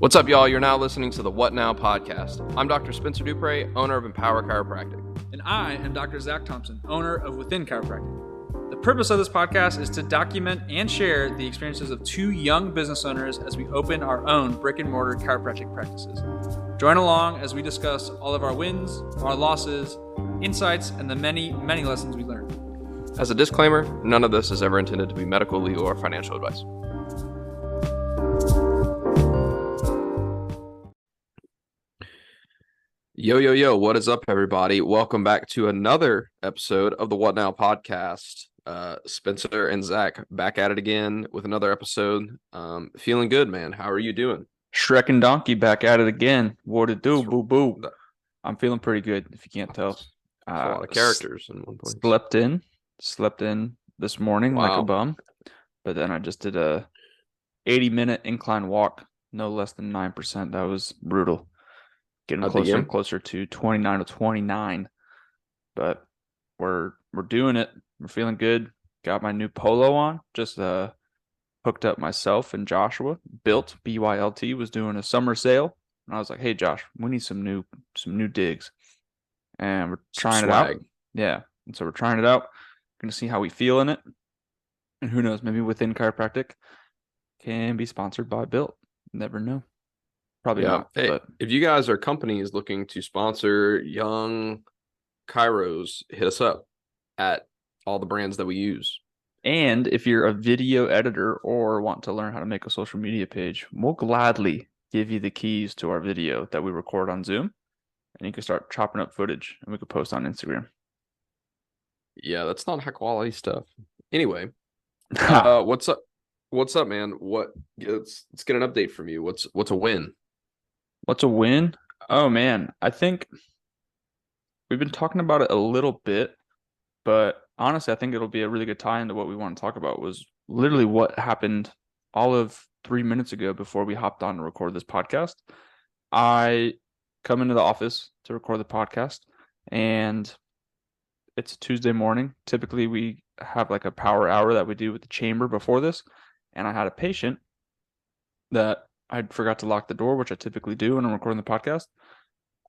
What's up, y'all? You're now listening to the What Now podcast. I'm Dr. Spencer Dupre, owner of Empower Chiropractic. And I am Dr. Zach Thompson, owner of Within Chiropractic. The purpose of this podcast is to document and share the experiences of two young business owners as we open our own brick-and-mortar chiropractic practices. Join along as we discuss all of our wins, our losses, insights, and the many, many lessons we learned. As a disclaimer, none of this is ever intended to be medical, legal, or financial advice. Yo, what is up, everybody? Welcome back to another episode of the What Now podcast. Spencer and Zach back at it again with another episode. Feeling good, man. How are you doing? Shrek and Donkey back at it again. What it do, boo-boo? I'm feeling pretty good, if you can't tell. A lot of characters in one place. Slept in this morning like a bum. But then I just did a 80-minute incline walk, no less than 9%. That was brutal. Getting closer and closer to 29 to 29. But we're doing it. We're feeling good. Got my new polo on. Just hooked up myself and Joshua. Built, BYLT, was doing a summer sale. And I was like, hey, Josh, we need some new digs. And we're trying it out. Yeah. And so we're trying it out. Going to see how we feel in it. And who knows, maybe Within Chiropractic can be sponsored by Built. Never know. Probably not. Hey, but if you guys are companies looking to sponsor young chiros, hit us up at all the brands that we use. And if you're a video editor or want to learn how to make a social media page, we'll gladly give you the keys to our video that we record on Zoom, and you can start chopping up footage and we could post on Instagram. Yeah, that's not high quality stuff. Anyway, what's up? What's up, man? Let's get an update from you. What's a win? What's a win? Oh, man. I think we've been talking about it a little bit, but honestly, I think it'll be a really good tie into what we want to talk about. Was literally what happened all of 3 minutes ago before we hopped on to record this podcast. I come into the office to record the podcast, and it's a Tuesday morning. Typically, we have like a power hour that we do with the chamber before this, and I had a patient that I forgot to lock the door, which I typically do when I'm recording the podcast.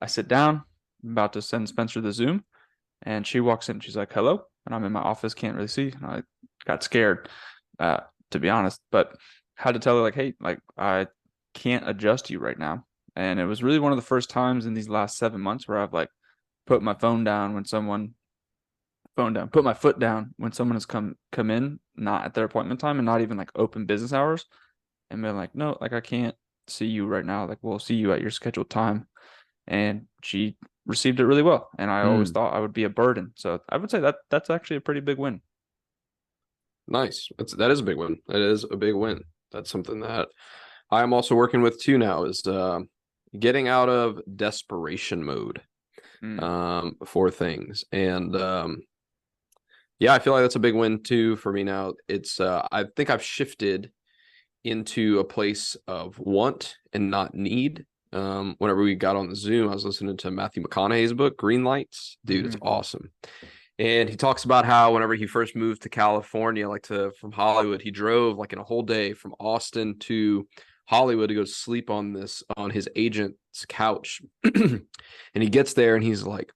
I sit down, I'm about to send Spencer the Zoom, and she walks in. She's like, hello. And I'm in my office, can't really see. And I got scared, to be honest, but had to tell her, like, hey, like, I can't adjust you right now. And it was really one of the first times in these last 7 months where I've like put my phone down when someone put my foot down when someone has come in, not at their appointment time and not even like open business hours. And been like, no, like I can't see you right now. Like we'll see you at your scheduled time. And she received it really well. And I always thought I would be a burden. So I would say that's actually a pretty big win. Nice. That is a big win. That is a big win. That's something that I am also working with too now, is getting out of desperation mode for things. And yeah, I feel like that's a big win too for me now. It's I think I've shifted into a place of want and not need. Whenever we got on the Zoom, I was listening to Matthew McConaughey's book, Green Lights. Dude, it's awesome. And he talks about how whenever he first moved to California, from Hollywood, he drove like in a whole day from Austin to Hollywood to go sleep on his agent's couch. And he gets there and he's like,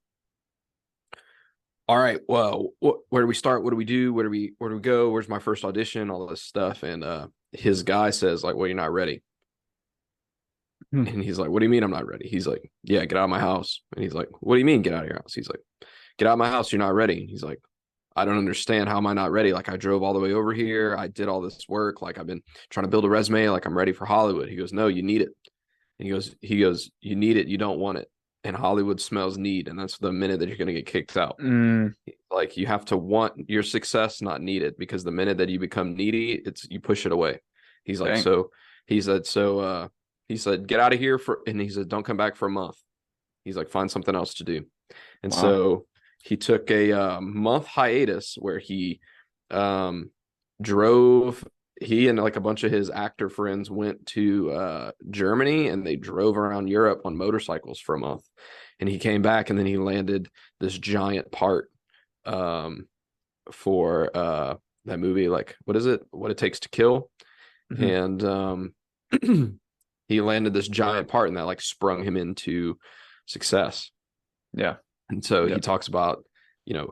all right, well, where do we start? What do we do? Where do we go? Where's my first audition? All this stuff. And his guy says, like, well, you're not ready. And he's like, what do you mean I'm not ready? He's like, yeah, get out of my house. And he's like, what do you mean get out of your house? He's like, get out of my house. You're not ready. And he's like, I don't understand. How am I not ready? Like, I drove all the way over here. I did all this work. Like, I've been trying to build a resume. Like, I'm ready for Hollywood. He goes, no, you need it. And he goes, you need it. You don't want it. And Hollywood smells need. And that's the minute that you're going to get kicked out. Like, you have to want your success, not need it, because the minute that you become needy, you push it away. He's like, he said, get out of here and he said, don't come back for a month. He's like, find something else to do. And so he took a month hiatus where he drove. He and like a bunch of his actor friends went to Germany, and they drove around Europe on motorcycles for a month. And he came back, and then he landed this giant part for that movie. Like, what is it? What It Takes to Kill. And he landed this giant part, and that like sprung him into success. Yeah. And so he Yep. talks about,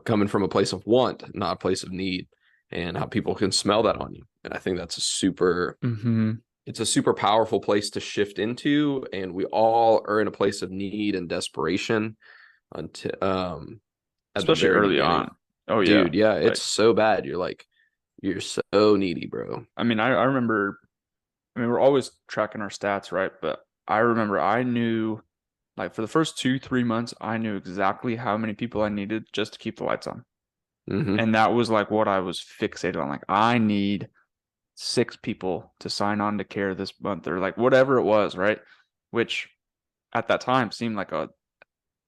coming from a place of want, not a place of need, and how people can smell that on you. And I think that's it's a super powerful place to shift into. And we all are in a place of need and desperation until, at the Especially very early beginning. on. Oh yeah. Dude, yeah, it's so bad. You're so needy, bro. I mean, I remember, we're always tracking our stats, right? But I remember I knew, like, for the first 2-3 months, I knew exactly how many people I needed just to keep the lights on. Mm-hmm. And that was like what I was fixated on. Like, I need 6 people to sign on to care this month, or like whatever it was, right? Which at that time seemed like a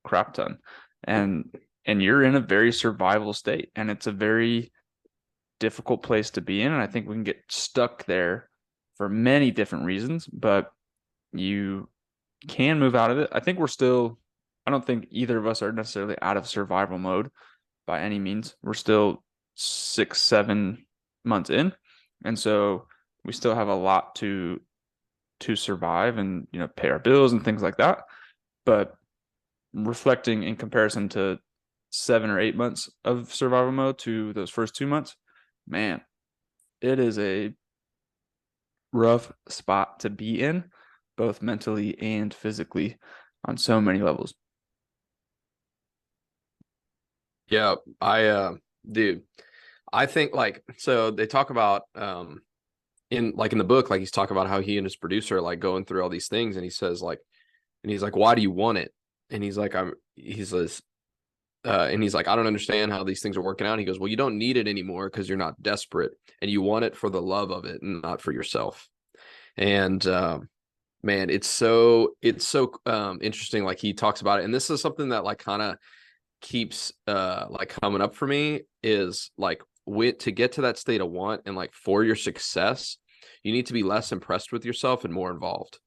crap ton. And you're in a very survival state, and it's a very difficult place to be in. And I think we can get stuck there for many different reasons, but you can move out of it. I think I don't think either of us are necessarily out of survival mode by any means. We're still 6-7 months in. And so we still have a lot to survive and, pay our bills and things like that. But reflecting in comparison to 7 or 8 months of survival mode to those first 2 months, man, it is a rough spot to be in, both mentally and physically, on so many levels. Yeah, dude, I think like, so they talk about, in the book, like he's talking about how he and his producer are like going through all these things, and he says like, and he's like, why do you want it? And he's like, and he's like, I don't understand how these things are working out. He goes, well, you don't need it anymore because you're not desperate, and you want it for the love of it and not for yourself. And man, it's so interesting. Like he talks about it, and this is something that like kind of keeps like coming up for me, is like, to get to that state of want and like for your success, you need to be less impressed with yourself and more involved.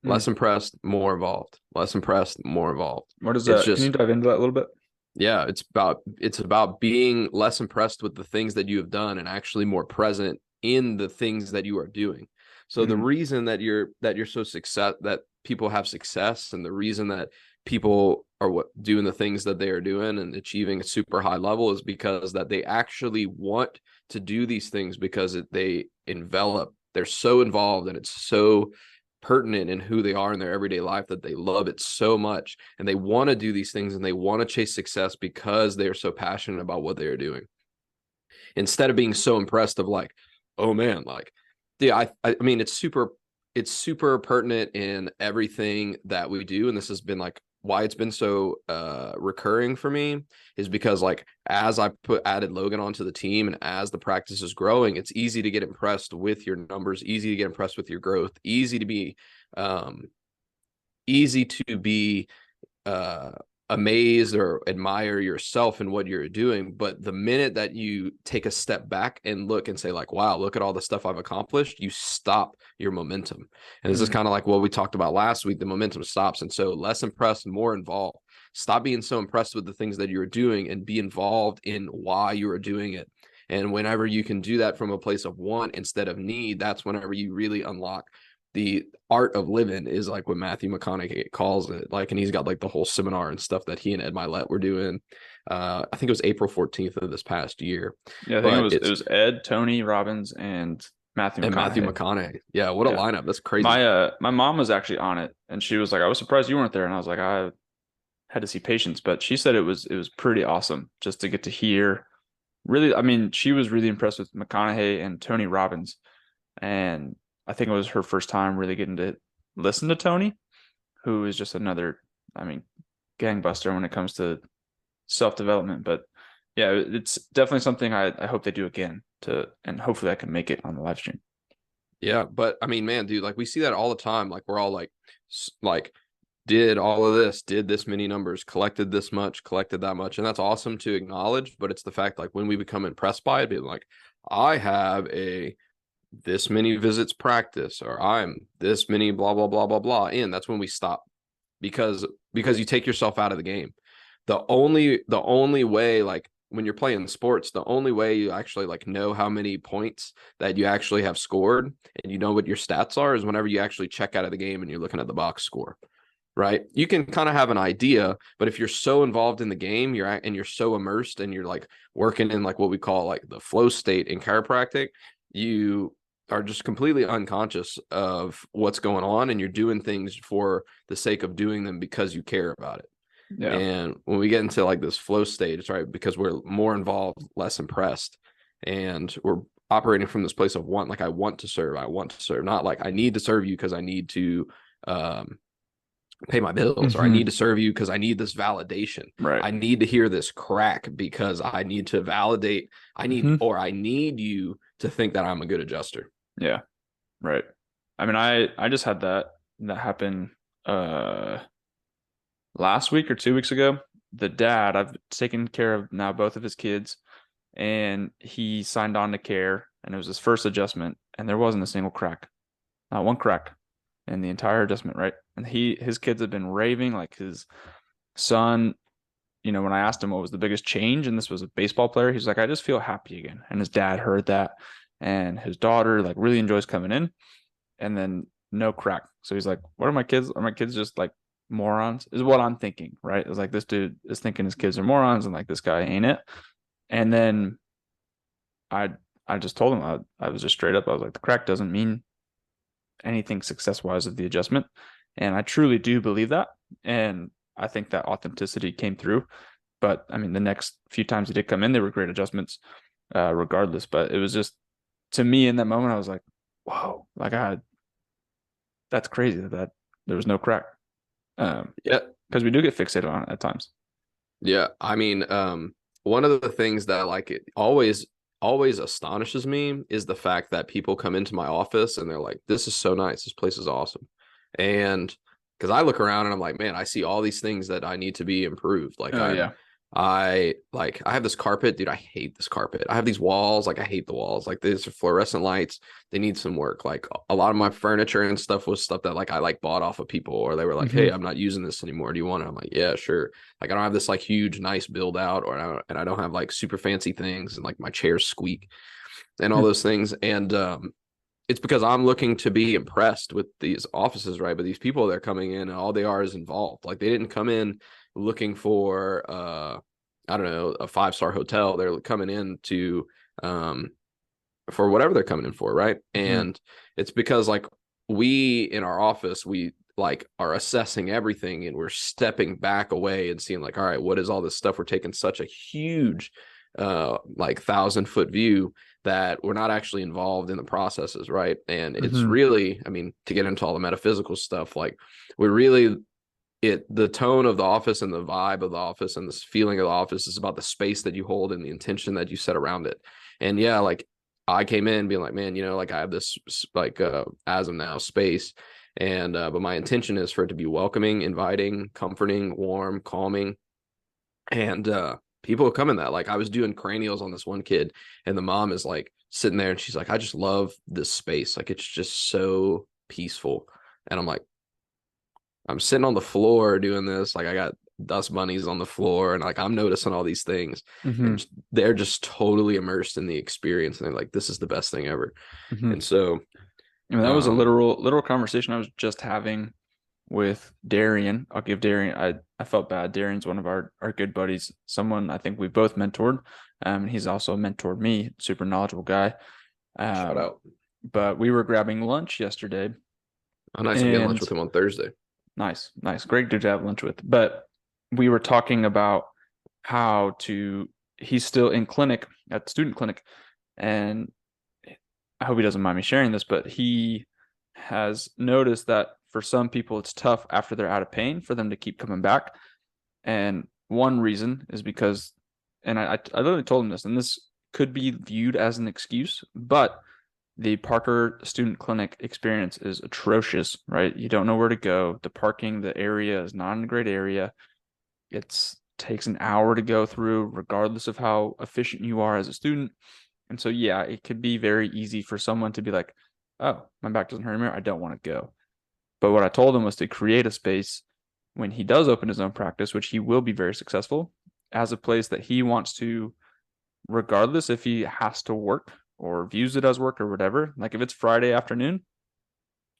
Less impressed, more involved. Less impressed, more involved. What is that? Can you dive into that a little bit? Yeah, it's about being less impressed with the things that you have done and actually more present in the things that you are doing. So the reason that you're so that people have success, and the reason that people are doing the things that they are doing and achieving a super high level, is because that they actually want to do these things, because they're so involved, and it's so pertinent in who they are in their everyday life, that they love it so much, and they want to do these things, and they want to chase success because they are so passionate about what they are doing, instead of being so impressed of like, oh man, like, yeah, I mean, it's super pertinent in everything that we do. And this has been like why it's been so recurring for me, is because like, as I added Logan onto the team, and as the practice is growing, it's easy to get impressed with your numbers, easy to get impressed with your growth, easy to be amazed or admire yourself and what you're doing. But the minute that you take a step back and look and say like, wow, look at all the stuff I've accomplished, you stop your momentum. And this is kind of like what we talked about last week. The momentum stops. And so less impressed, more involved. Stop being so impressed with the things that you're doing, and be involved in why you are doing it. And whenever you can do that from a place of want instead of need, that's whenever you really unlock the art of living, is like what Matthew McConaughey calls it. Like, and he's got like the whole seminar and stuff that he and Ed Milet were doing. I think it was April 14th of this past year. Yeah, I think it was Ed, Tony Robbins, and Matthew McConaughey. Yeah, what a lineup. That's crazy. My mom was actually on it, and she was like, I was surprised you weren't there. And I was like, I had to see patience, but she said it was pretty awesome just to get to hear. Really, I mean, she was really impressed with McConaughey and Tony Robbins, and I think it was her first time really getting to listen to Tony, who is just another, I mean, gangbuster when it comes to self-development. But yeah, it's definitely something I hope they do again, and hopefully I can make it on the live stream. Yeah, but I mean, man, dude, like we see that all the time. Like we're all like did all of this, did this many numbers, collected this much, collected that much. And that's awesome to acknowledge. But it's the fact, like when we become impressed by it, being like, I have this many visits practice, or I'm this many blah, blah, blah, blah, blah. And that's when we stop, because you take yourself out of the game. The only way, like when you're playing sports, the only way you actually like know how many points that you actually have scored and you know what your stats are is whenever you actually check out of the game and you're looking at the box score, right? You can kind of have an idea, but if you're so involved in the game, you're so immersed and you're like working in like what we call like the flow state in chiropractic, you are just completely unconscious of what's going on and you're doing things for the sake of doing them because you care about it. Yeah. And when we get into like this flow state, it's right because we're more involved, less impressed, and we're operating from this place of want. Like I want to serve, not like I need to serve you because I need to pay my bills, or I need to serve you because I need this validation. Right. I need to hear this crack because I need to validate. I need you to think that I'm a good adjuster. Yeah. Right. I mean, I just had that happen last week or 2 weeks ago. The dad, I've taken care of now both of his kids, and he signed on to care, and it was his first adjustment, and there wasn't a single crack, not one crack in the entire adjustment, right? And his kids have been raving, like his son, you know, when I asked him what was the biggest change, and this was a baseball player, he's like, I just feel happy again. And his dad heard that, and his daughter like really enjoys coming in, and then no crack. So he's like, what are my kids? Are my kids just like morons? Is what I'm thinking, right? It's like this dude is thinking his kids are morons, and like this guy ain't it. And then I just told him, I was just straight up, I was like, the crack doesn't mean anything success wise of the adjustment. And I truly do believe that. And I think that authenticity came through. But I mean, the next few times he did come in, they were great adjustments regardless. But it was just, to me in that moment, I was like, whoa, like that's crazy that there was no crack. Yeah, because we do get fixated on it at times. Yeah, I mean, one of the things that like it always astonishes me is the fact that people come into my office and they're like, this is so nice, this place is awesome. And because I look around and I'm like, man, I see all these things that I need to be improved. Like I have this carpet, dude, I hate this carpet. I have these walls, like I hate the walls. Like these are fluorescent lights, they need some work. Like a lot of my furniture and stuff was stuff that like I like bought off of people, or they were like, hey, I'm not using this anymore, do you want it? I'm like, yeah, sure. Like I don't have this like huge nice build out, and I don't have like super fancy things, and like my chairs squeak and all those things. And it's because I'm looking to be impressed with these offices, right? But these people, they're coming in and all they are is involved. Like they didn't come in looking for I don't know, a 5-star hotel. They're coming in to for whatever they're coming in for, right? And it's because like we in our office, we like are assessing everything, and we're stepping back away and seeing like, all right, what is all this stuff? We're taking such a huge like 1,000-foot view that we're not actually involved in the processes, right? And it's really, I mean, to get into all the metaphysical stuff, like we're really the tone of the office and the vibe of the office and this feeling of the office is about the space that you hold and the intention that you set around it. And yeah, like I came in being like, man, you know, like I have this like as of now space, and but my intention is for it to be welcoming, inviting, comforting, warm, calming. And people come in that. Like I was doing cranials on this one kid, and the mom is like sitting there and she's like, I just love this space, like it's just so peaceful. And I'm like, I'm sitting on the floor doing this, like I got dust bunnies on the floor, and like I'm noticing all these things, and they're just totally immersed in the experience, and they're like, this is the best thing ever. And so I mean, that was a literal conversation I was just having with Darian. I'll give Darian, I felt bad. Darian's one of our good buddies, someone I think we both mentored. He's also mentored me, super knowledgeable guy. Shout out. But we were grabbing lunch yesterday. Oh, nice. I'm getting lunch with him on Thursday. Nice. Great dude to have lunch with. But we were talking about how he's still in clinic at the student clinic. And I hope he doesn't mind me sharing this, but he has noticed that for some people, it's tough after they're out of pain for them to keep coming back. And one reason is because, and I literally told him this, and this could be viewed as an excuse, but the Parker Student Clinic experience is atrocious, right? You don't know where to go. The parking, the area is not in a great area. It takes an hour to go through, regardless of how efficient you are as a student. And so, yeah, it could be very easy for someone to be like, oh, my back doesn't hurt anymore, I don't want to go. But what I told him was to create a space when he does open his own practice, which he will be very successful, as a place that he wants to regardless if he has to work or views it as work or whatever. Like if it's Friday afternoon,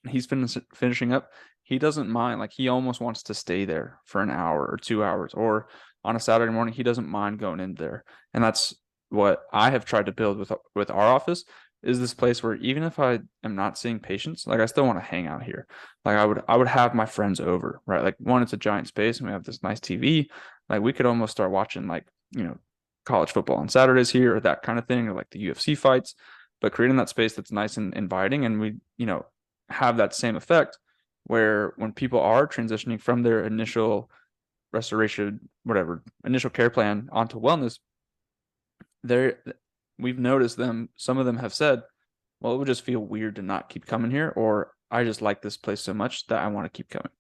he's finishing up, he doesn't mind. Like he almost wants to stay there for an hour or 2 hours, or on a Saturday morning, he doesn't mind going in there. And that's what I have tried to build with our office, is this place where even if I am not seeing patients, like I still want to hang out here. Like I would have my friends over, right? Like one, it's a giant space and we have this nice TV. Like we could almost start watching like, college football on Saturdays here or that kind of thing, or like the UFC fights, but creating that space that's nice and inviting. And we, have that same effect where when people are transitioning from their initial restoration, whatever, initial care plan onto wellness, we've noticed some of them have said, well, it would just feel weird to not keep coming here, or I just like this place so much that I want to keep coming.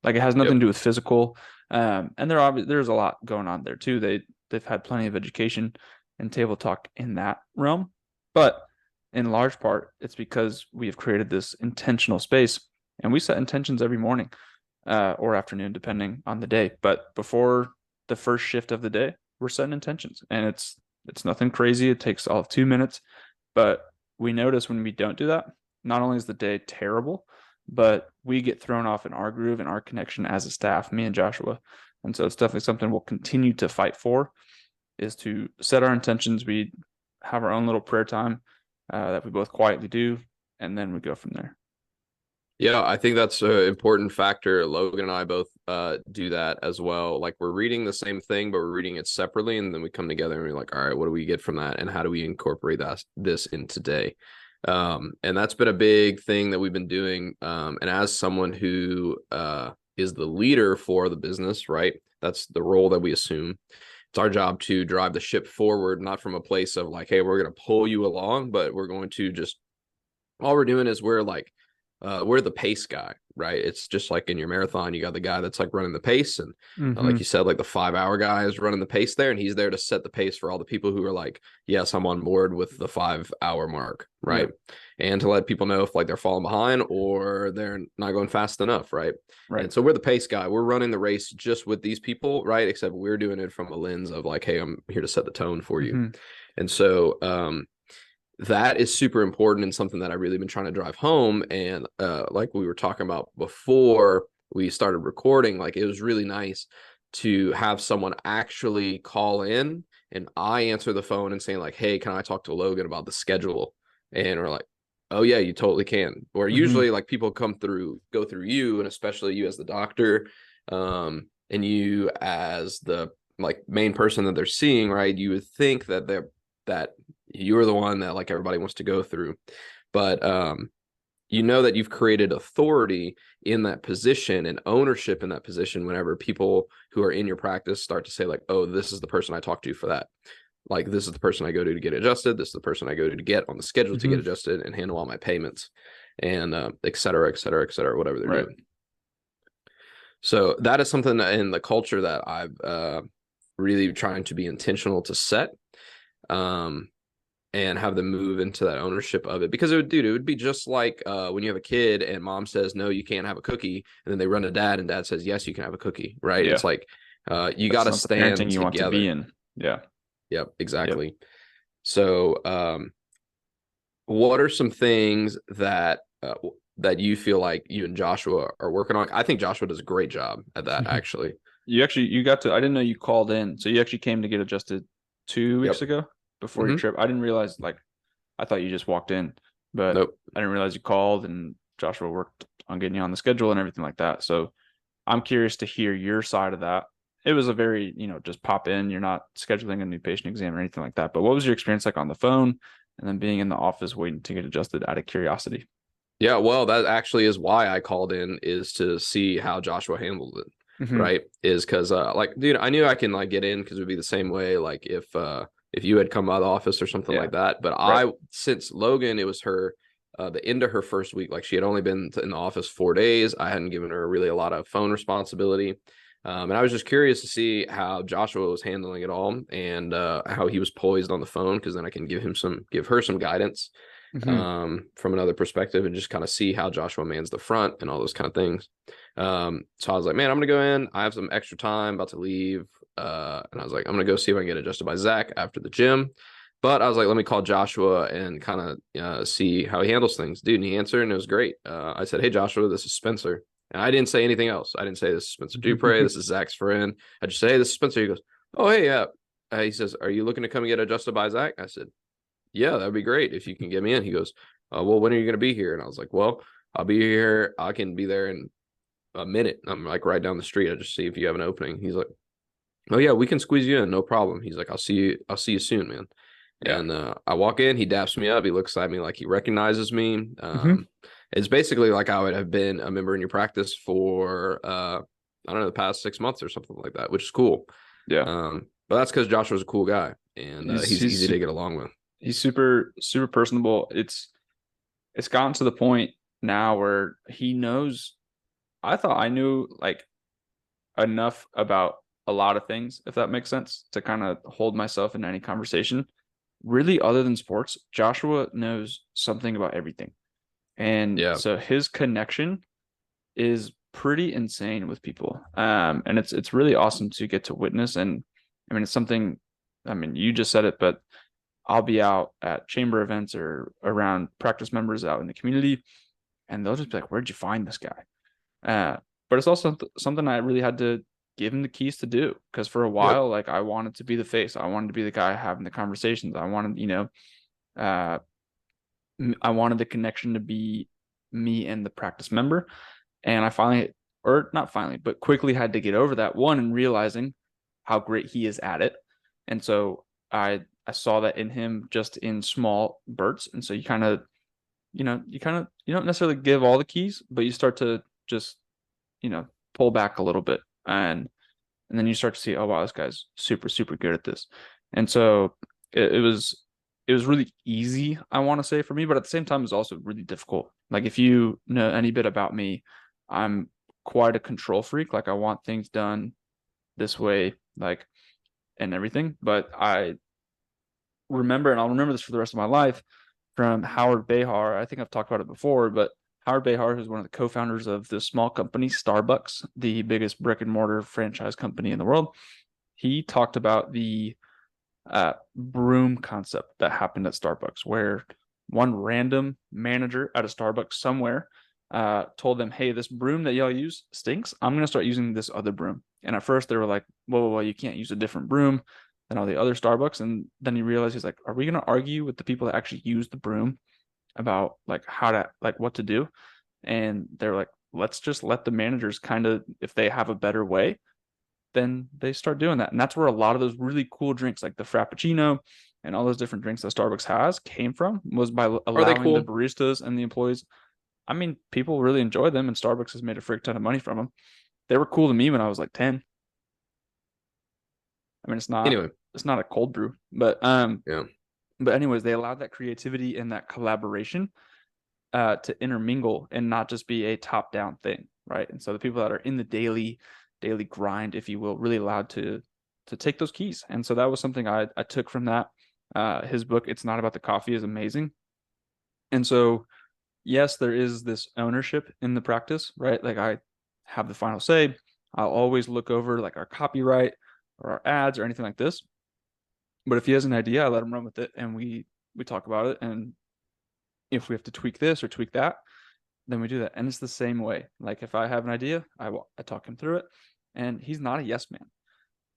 Like it has nothing to do with physical. And there's a lot going on there too. They've had plenty of education and table talk in that realm, but in large part, it's because we have created this intentional space, and we set intentions every morning or afternoon, depending on the day. But before the first shift of the day, we're setting intentions, and it's nothing crazy. It takes all of 2 minutes, but we notice when we don't do that, not only is the day terrible, but we get thrown off in our groove and our connection as a staff, me and Joshua. And so it's definitely something we'll continue to fight for, is to set our intentions. We have our own little prayer time that we both quietly do, and then we go from there. Yeah, I think that's an important factor. Logan and I both do that as well. Like we're reading the same thing, but we're reading it separately, and then we come together and we're like, all right, what do we get from that, and how do we incorporate this in today? And that's been a big thing that we've been doing. And as someone who is the leader for the business, right? That's the role that we assume. It's our job to drive the ship forward, not from a place of like, hey, we're going to pull you along, but we're going to just, all we're doing is we're the pace guy, right? It's just like in your marathon, you got the guy that's like running the pace. And like you said, like the 5-hour guy is running the pace there, and he's there to set the pace for all the people who are like, yes, I'm on board with the 5-hour mark, right? Yeah. And to let people know if like they're falling behind or they're not going fast enough, right? And so we're the pace guy. We're running the race just with these people, right? Except we're doing it from a lens of like, hey, I'm here to set the tone for you. And so that is super important and something that I've really been trying to drive home. And like we were talking about before we started recording, like it was really nice to have someone actually call in and I answer the phone and saying like, hey, can I talk to Logan about the schedule? And we're like, oh yeah, you totally can. Or usually like people go through you, and especially you as the doctor, and you as the like main person that they're seeing, right? You would think that you're the one that like everybody wants to go through, but that you've created authority in that position and ownership in that position whenever people who are in your practice start to say like, oh, this is the person I talk to for that. Like, this is the person I go to get adjusted. This is the person I go to get on the schedule to get adjusted and handle all my payments, and et cetera, et cetera, et cetera, whatever they're doing. So that is something that in the culture that I've really trying to be intentional to set, and have them move into that ownership of it. Because it would be just like when you have a kid and mom says, no, you can't have a cookie. And then they run to dad and dad says, yes, you can have a cookie, right? Yeah. It's like you got to stand together. You want to be in. Yeah. Yep, exactly. Yep. So what are some things that you feel like you and Joshua are working on? I think Joshua does a great job at that, actually. I didn't know you called in. So you actually came to get adjusted 2 weeks ago before your trip. I didn't realize, I thought you just walked in, but I didn't realize you called, and Joshua worked on getting you on the schedule and everything like that. So I'm curious to hear your side of that. It was a very, just pop in. You're not scheduling a new patient exam or anything like that. But what was your experience like on the phone and then being in the office waiting to get adjusted out of curiosity? Yeah, well, that actually is why I called in, is to see how Joshua handled it, right? Is because, dude, I knew I can, get in because it would be the same way, if you had come by the office or something like that. But since Logan, it was her, the end of her first week, she had only been in the office 4 days. I hadn't given her really a lot of phone responsibility. And I was just curious to see how Joshua was handling it all, and how he was poised on the phone, because then I can give her some guidance from another perspective, and just kind of see how Joshua mans the front and all those kind of things. So I was like, man, I'm going to go in. I have some extra time, about to leave. and I was like, I'm gonna go see if I can get adjusted by Zach after the gym. But I was like, let me call Joshua and kind of see how he handles things. Dude, and he answered, and it was great. I said, hey, Joshua, this is Spencer. And I didn't say anything else. I didn't say, this is Spencer Dupre. This is Zach's friend. I just say, hey, this is Spencer. He goes, oh, hey, yeah. He says, are you looking to come and get adjusted by Zach? I said, yeah, that'd be great if you can get me in. He goes, well, when are you going to be here? And I was like, well, I'll be here. I can be there in a minute. I'm like right down the street. I just see if you have an opening. He's like, oh, yeah, we can squeeze you in. No problem. He's like, I'll see you soon, man. Yeah. And I walk in, he daps me up. He looks at me like he recognizes me. It's basically like I would have been a member in your practice for, I don't know, the past 6 months or something like that, which is cool. Yeah. But that's because Joshua's a cool guy, and he's easy to get along with. He's super, super personable. It's gotten to the point now where he knows. I thought I knew like enough about a lot of things, if that makes sense, to kind of hold myself in any conversation. Really, other than sports, Joshua knows something about everything. And so his connection is pretty insane with people. And it's really awesome to get to witness. And I mean, it's something, I mean, you just said it, but I'll be out at chamber events or around practice members out in the community, and they'll just be like, where'd you find this guy? But it's also something I really had to give him the keys to do, because for a while, like, I wanted to be the face. I wanted to be the guy having the conversations. I wanted, I wanted the connection to be me and the practice member. And I quickly had to get over that one, and realizing how great he is at it. And so I saw that in him, just in small bursts. And so you don't necessarily give all the keys, but you start to just, pull back a little bit. And then you start to see, oh, wow, this guy's super, super good at this. And so it was really easy, I want to say, for me, but at the same time, it was also really difficult. Like, if you know any bit about me, I'm quite a control freak. Like, I want things done this way, like, and everything. But I remember, and I'll remember this for the rest of my life, from Howard Behar. I think I've talked about it before, but Howard Behar, who's one of the co-founders of this small company, Starbucks, the biggest brick and mortar franchise company in the world. He talked about the broom concept that happened at Starbucks, where one random manager at a Starbucks somewhere told them, hey, this broom that y'all use stinks. I'm going to start using this other broom. And at first they were like, whoa, you can't use a different broom than all the other Starbucks. And then he realized, he's like, are we going to argue with the people that actually use the broom about like how to, like, what to do? And they're like, let's just let the managers kind of, if they have a better way, then they start doing that. And that's where a lot of those really cool drinks, like the Frappuccino and all those different drinks that Starbucks has, came from, was by allowing the baristas and the employees. I mean, people really enjoy them, and Starbucks has made a frick ton of money from them. They were cool to me when I was like 10. I mean, it's not a cold brew, but But anyways, they allowed that creativity and that collaboration to intermingle and not just be a top-down thing, right? And so the people that are in the daily grind, if you will, really allowed to take those keys. And so that was something I took from that. His book, It's Not About the Coffee, is amazing. And so, yes, there is this ownership in the practice, right? Like, I have the final say. I'll always look over like our copyright or our ads or anything like this. But if he has an idea, I let him run with it, and we talk about it. And if we have to tweak this or tweak that, then we do that. And it's the same way. Like, if I have an idea, I talk him through it. And he's not a yes man,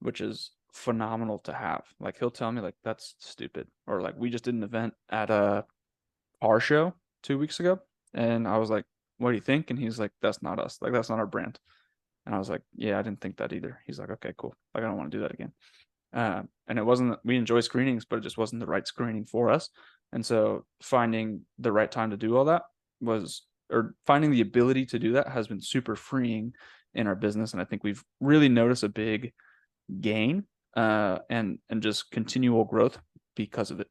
which is phenomenal to have. Like, he'll tell me, like, that's stupid. Or like, we just did an event at our show 2 weeks ago, and I was like, what do you think? And he's like, that's not us. Like, that's not our brand. And I was like, yeah, I didn't think that either. He's like, okay, cool. Like, I don't want to do that again. And it wasn't, we enjoy screenings, but it just wasn't the right screening for us. And so finding the right time to do all that finding the ability to do that has been super freeing in our business. And I think we've really noticed a big gain and just continual growth because of it.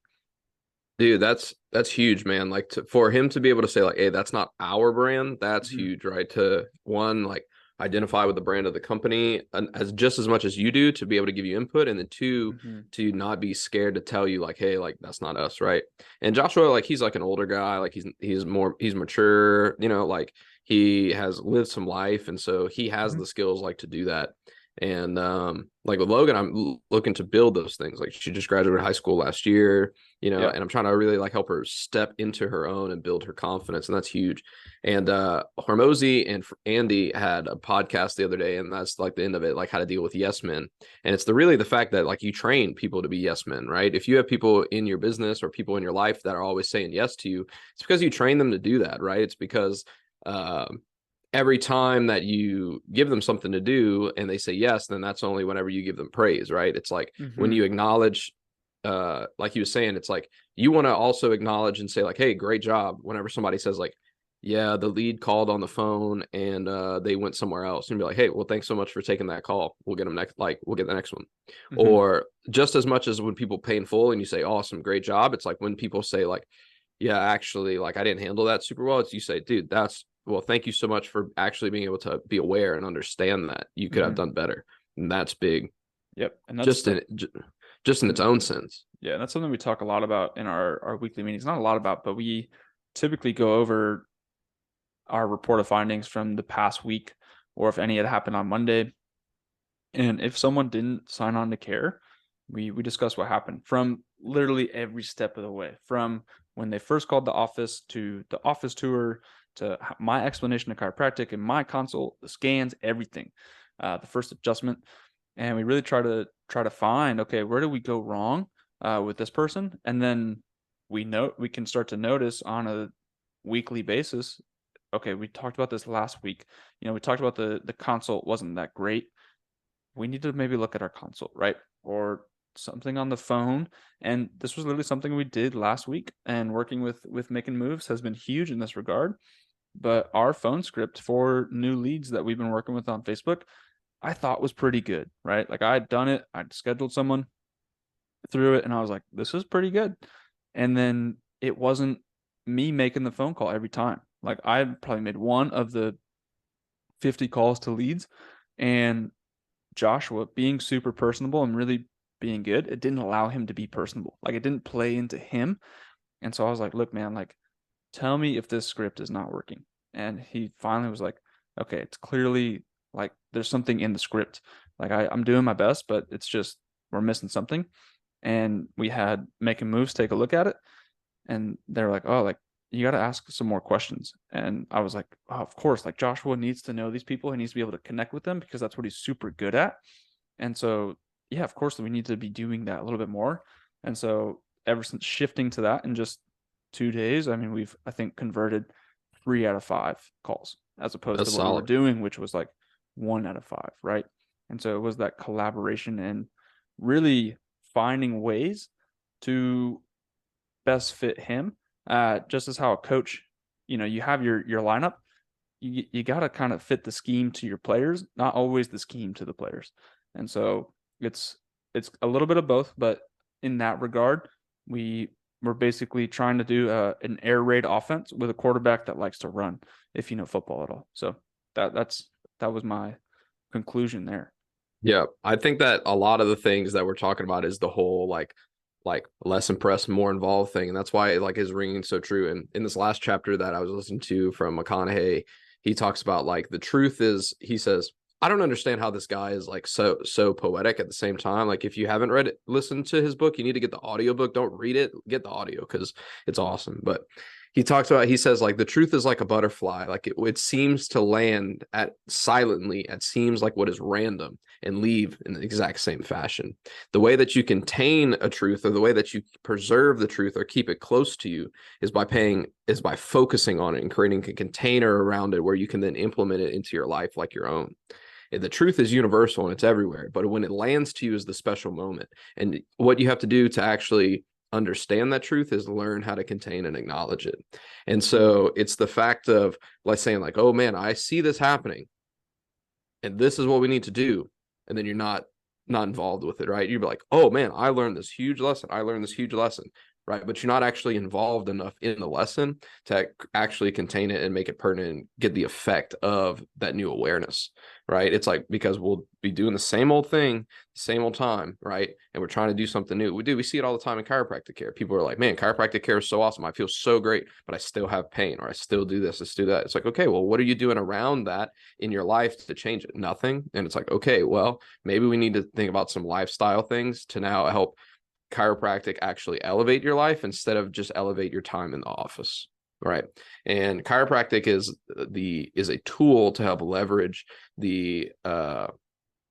Dude, that's huge, man. Like, for him to be able to say, like, hey, that's not our brand, that's huge, right? To one, like, identify with the brand of the company as just as much as you do, to be able to give you input, and then two, to not be scared to tell you, like, hey, like, that's not us, right? And Joshua, like, he's like an older guy, like, he's mature, like, he has lived some life, and so he has the skills, like, to do that. And like with Logan, I'm looking to build those things. Like she just graduated high school last year, and I'm trying to really like help her step into her own and build her confidence, and that's huge. And Hormozy and Andy had a podcast the other day, and that's like the end of it, like how to deal with yes men. And it's really the fact that like you train people to be yes men, right? If you have people in your business or people in your life that are always saying yes to you, it's because you train them to do that, right? It's because every time that you give them something to do and they say yes, then that's only whenever you give them praise, right? It's like when you acknowledge, like you were saying, it's like you want to also acknowledge and say like, hey, great job. Whenever somebody says like, yeah, the lead called on the phone and they went somewhere else, and be like, hey, well, thanks so much for taking that call. We'll get them next, like we'll get the next one. Or just as much as when people pay in full and you say, awesome, great job. It's like when people say like, yeah, actually, like I didn't handle that super well. It's you say, dude, well, thank you so much for actually being able to be aware and understand that you could have done better. And that's big. Yep. And that's just in its own sense. Yeah. That's something we talk a lot about in our weekly meetings. Not a lot about, but we typically go over our report of findings from the past week, or if any had happened on Monday. And if someone didn't sign on to care, we discuss what happened from literally every step of the way, from when they first called the office to the office tour, to my explanation of chiropractic and my consult, the scans, everything, the first adjustment. And we really try to find, okay, where do we go wrong with this person? And then we can start to notice on a weekly basis, okay, we talked about this last week. We talked about the consult wasn't that great. We need to maybe look at our consult, right? Or something on the phone. And this was literally something we did last week, and working with Making Moves has been huge in this regard. But our phone script for new leads that we've been working with on Facebook, I thought was pretty good, right? Like I had done it, I'd scheduled someone through it, and I was like, this is pretty good. And then it wasn't me making the phone call every time. Like I probably made one of the 50 calls to leads, and Joshua being super personable and really being good, it didn't allow him to be personable. Like it didn't play into him. And so I was like, look, man, like tell me if this script is not working. And he finally was like, okay, it's clearly like there's something in the script. Like I'm doing my best, but it's just we're missing something. And we had Making Moves take a look at it, and they're like, oh, like you got to ask some more questions. And I was like, oh, of course, like Joshua needs to know these people. He needs to be able to connect with them because that's what he's super good at. And so, yeah, of course, we need to be doing that a little bit more. And so ever since shifting to that in just 2 days, I mean, we've, I think, converted 3 out of 5 calls as opposed to what we were doing, which was like 1 out of 5, right? And so it was that collaboration and really finding ways to best fit him. Just as how a coach, you have your lineup, you got to kind of fit the scheme to your players, not always the scheme to the players. And so it's a little bit of both, but in that regard, we're basically trying to do an air raid offense with a quarterback that likes to run, if you know football at all. So that was my conclusion there. Yeah, I think that a lot of the things that we're talking about is the whole like less impressed, more involved thing. And that's why it like is ringing so true. And in this last chapter that I was listening to from McConaughey, he talks about like the truth is, he says, I don't understand how this guy is like so poetic at the same time. Like if you haven't listened to his book, you need to get the audiobook. Don't read it, get the audio because it's awesome. But he says like the truth is like a butterfly. Like it seems to land silently. It seems like what is random and leave in the exact same fashion. The way that you contain a truth, or the way that you preserve the truth or keep it close to you, is by focusing on it and creating a container around it where you can then implement it into your life like your own. The truth is universal and it's everywhere, but when it lands to you is the special moment. And what you have to do to actually understand that truth is learn how to contain and acknowledge it. And so it's the fact of like saying like, oh man, I see this happening and this is what we need to do. And then you're not involved with it, right? You'd be like, oh man, I learned this huge lesson. right? But you're not actually involved enough in the lesson to actually contain it and make it pertinent and get the effect of that new awareness, right? It's like, because we'll be doing the same old thing, same old time, right? And we're trying to do something new. We see it all the time in chiropractic care. People are like, man, chiropractic care is so awesome. I feel so great, but I still have pain, or I still do this, I still do that. It's like, okay, well, what are you doing around that in your life to change it? Nothing. And it's like, okay, well, maybe we need to think about some lifestyle things to now help chiropractic actually elevate your life instead of just elevate your time in the office, right? And chiropractic is a tool to help leverage the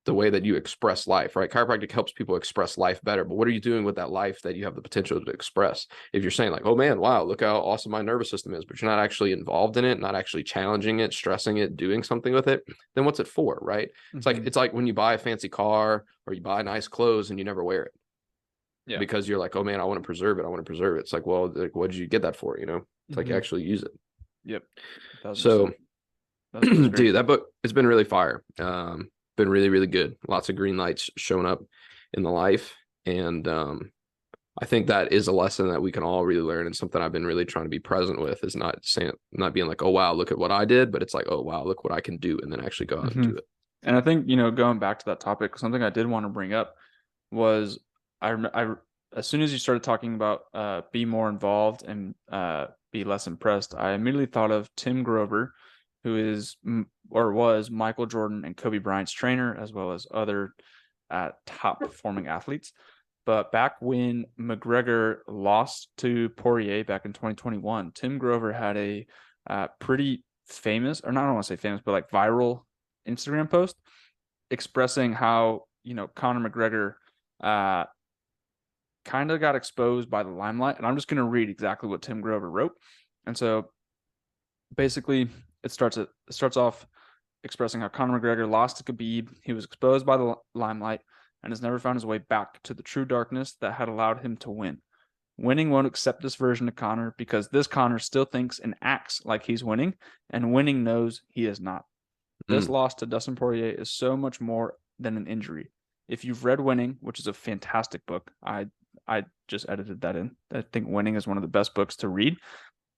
way that you express life, right? Chiropractic helps people express life better, but what are you doing with that life that you have the potential to express? If you're saying like, oh man, wow, look how awesome my nervous system is, but you're not actually involved in it, not actually challenging it, stressing it, doing something with it, then what's it for, right? Mm-hmm. It's like when you buy a fancy car or you buy nice clothes and you never wear it. Yeah. Because you're like, oh man, I want to preserve it. I want to preserve it. It's like, well, like, what did you get that for? It's like you actually use it. Yep. So, dude, that book, it's been really fire. Been really, really good. Lots of green lights showing up in the life. And I think that is a lesson that we can all really learn, and something I've been really trying to be present with, is not being like, oh wow, look at what I did, but it's like, oh wow, look what I can do, and then actually go out and do it. And I think, going back to that topic, something I did want to bring up was I as soon as you started talking about be more involved and be less impressed, I immediately thought of Tim Grover, who is or was Michael Jordan and Kobe Bryant's trainer, as well as other top performing athletes. But back when McGregor lost to Poirier back in 2021, Tim Grover had a pretty famous, or not, I don't want to say famous, but like viral Instagram post expressing how, Conor McGregor kind of got exposed by the limelight. And I'm just going to read exactly what Tim Grover wrote. And so basically it starts off expressing how Conor McGregor lost to Khabib. He was exposed by the limelight and has never found his way back to the true darkness that had allowed him to win. Winning won't accept this version of Conor, because this Conor still thinks and acts like he's winning, and winning knows he is not. This loss to Dustin Poirier is so much more than an injury. If you've read Winning, which is a fantastic book, I just edited that in. I think Winning is one of the best books to read.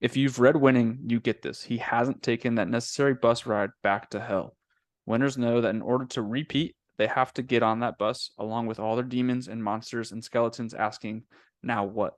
If you've read Winning, you get this. He hasn't taken that necessary bus ride back to hell. Winners know that in order to repeat, they have to get on that bus along with all their demons and monsters and skeletons asking, now what?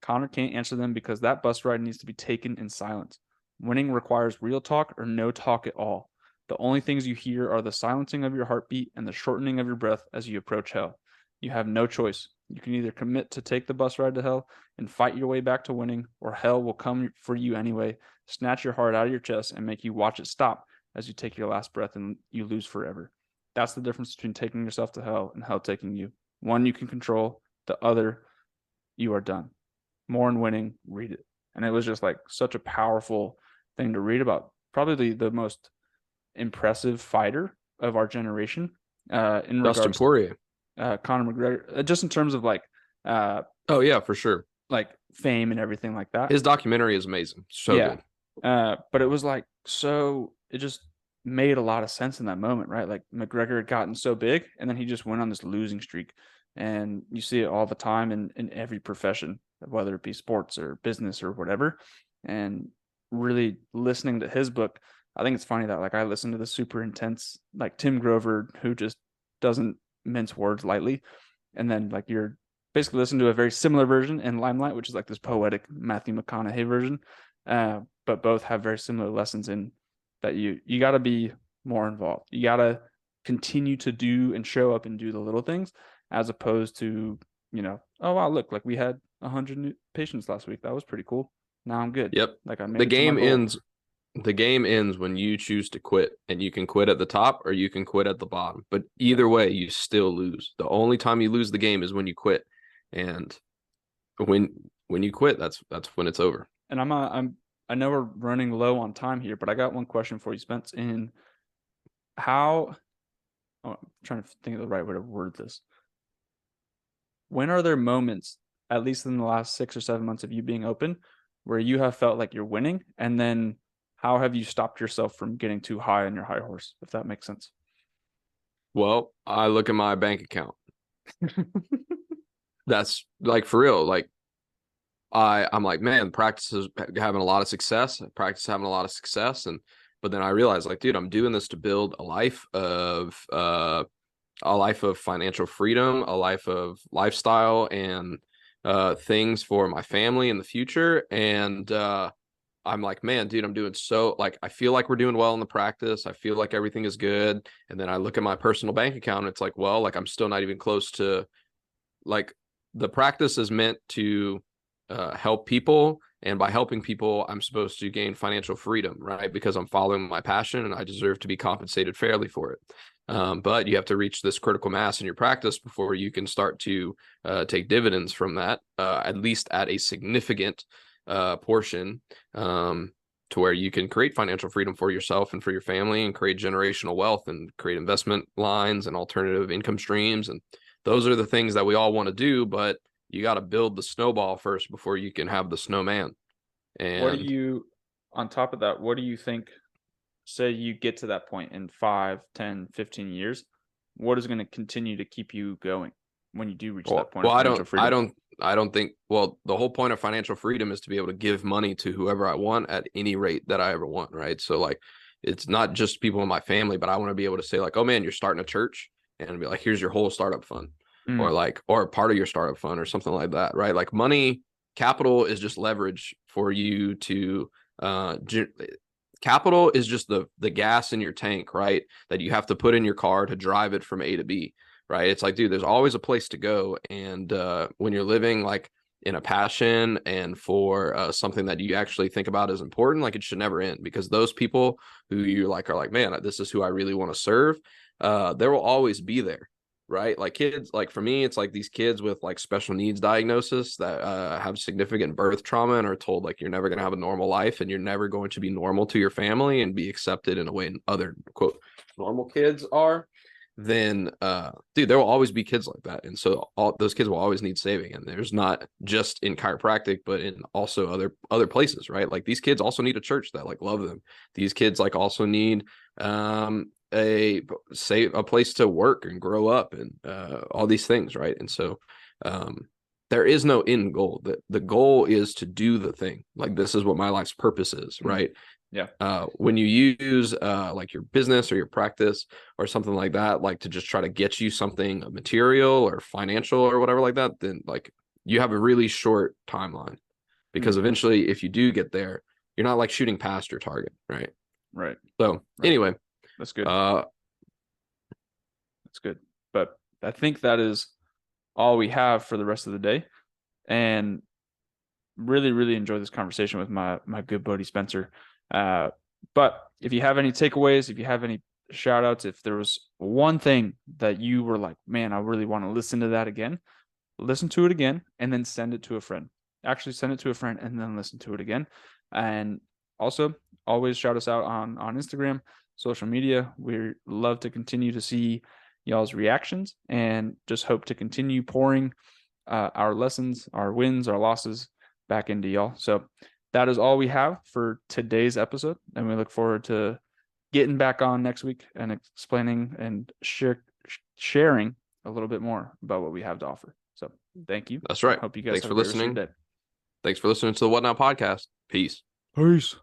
Conor can't answer them because that bus ride needs to be taken in silence. Winning requires real talk or no talk at all. The only things you hear are the silencing of your heartbeat and the shortening of your breath as you approach hell. You have no choice. You can either commit to take the bus ride to hell and fight your way back to winning, or hell will come for you anyway, snatch your heart out of your chest and make you watch it stop as you take your last breath and you lose forever. That's the difference between taking yourself to hell and hell taking you. One you can control, the other you are done. More in Winning, read it. And it was just like such a powerful thing to read about probably the most impressive fighter of our generation in regards Dustin Poirier. Conor McGregor, just in terms of like oh yeah, for sure, like fame and everything like that. His documentary is amazing, so good. But it was like, so it just made a lot of sense in that moment, right? Like McGregor had gotten so big and then he just went on this losing streak, and you see it all the time in every profession, whether it be sports or business or whatever. And really listening to his book, I think it's funny that like I listen to the super intense like Tim Grover, who just doesn't mince words lightly, and then like you're basically listening to a very similar version in Limelight, which is like this poetic Matthew McConaughey version, but both have very similar lessons in that you got to be more involved. You got to continue to do and show up and do the little things, as opposed to, oh wow, look, like we had 100 new patients last week, that was pretty cool, now I'm good. Yep. Like I made the game ends when you choose to quit, and you can quit at the top or you can quit at the bottom, but either way you still lose. The only time you lose the game is when you quit, and when you quit, that's when it's over. And I know we're running low on time here, but I got one question for you, Spence. I'm trying to think of the right way to word this. When are there moments, at least in the last 6 or 7 months of you being open, where you have felt like you're winning, and then how have you stopped yourself from getting too high on your high horse, if that makes sense? Well, I look at my bank account. That's like for real. Like I'm like, man, practice is having a lot of success. Practice having a lot of success, but then I realized, like, dude, I'm doing this to build a life of financial freedom, a life of lifestyle, and things for my family in the future. And I'm like, man, dude, I'm doing so, like, I feel like we're doing well in the practice. I feel like everything is good. And then I look at my personal bank account, and it's like, well, like, I'm still not even close to, like, the practice is meant to help people. And by helping people, I'm supposed to gain financial freedom, right? Because I'm following my passion and I deserve to be compensated fairly for it. But you have to reach this critical mass in your practice before you can start to take dividends from that, at least at a significant portion, to where you can create financial freedom for yourself and for your family, and create generational wealth and create investment lines and alternative income streams. And those are the things that we all want to do, but you got to build the snowball first before you can have the snowman. And What do you, on top of that, what do you think, say you get to that point in 5, 10, 15 years, what is going to continue to keep you going when you do reach that point of financial freedom? I don't think, well, the whole point of financial freedom is to be able to give money to whoever I want at any rate that I ever want, right? So, like, it's not just people in my family, but I want to be able to say, like, oh man, you're starting a church, and be like, here's your whole startup fund, or part of your startup fund or something like that, right? Like, money, capital is just leverage for you to capital is just the gas in your tank, right? That you have to put in your car to drive it from A to B, right? It's like, dude, there's always a place to go. And when you're living like in a passion and for something that you actually think about as important, like, it should never end, because those people who you like are like, man, this is who I really want to serve. There will always be there, right? Like, kids, like, for me, it's like these kids with like special needs diagnosis that have significant birth trauma and are told, like, you're never going to have a normal life and you're never going to be normal to your family and be accepted in a way other, quote, normal kids are. Then dude, there will always be kids like that. And so all those kids will always need saving. And there's not just in chiropractic, but in also other places, right? Like, these kids also need a church that like love them. These kids like also need a place to work and grow up, and all these things, right? And so there is no end goal. The goal is to do the thing. Like, this is what my life's purpose is, right? Yeah. When you use like your business or your practice or something like that, like, to just try to get you something material or financial or whatever like that, then like you have a really short timeline, because eventually if you do get there, you're not like shooting past your target, right? Right. So anyway, that's good. That's good. But I think that is all we have for the rest of the day. And really, really enjoyed this conversation with my good buddy Spencer. But if you have any takeaways, if you have any shout outs, if there was one thing that you were like, man, I really want to listen to that again, listen to it again, and then send it to a friend. Actually send it to a friend and then listen to it again. And also always shout us out on Instagram, social media. We love to continue to see y'all's reactions, and just hope to continue pouring our lessons, our wins, our losses back into y'all. So that is all we have for today's episode, and we look forward to getting back on next week and explaining and sharing a little bit more about what we have to offer. So thank you. That's right. Hope you guys Thanks for listening. Day. Thanks for listening to the What Now podcast. Peace. Peace.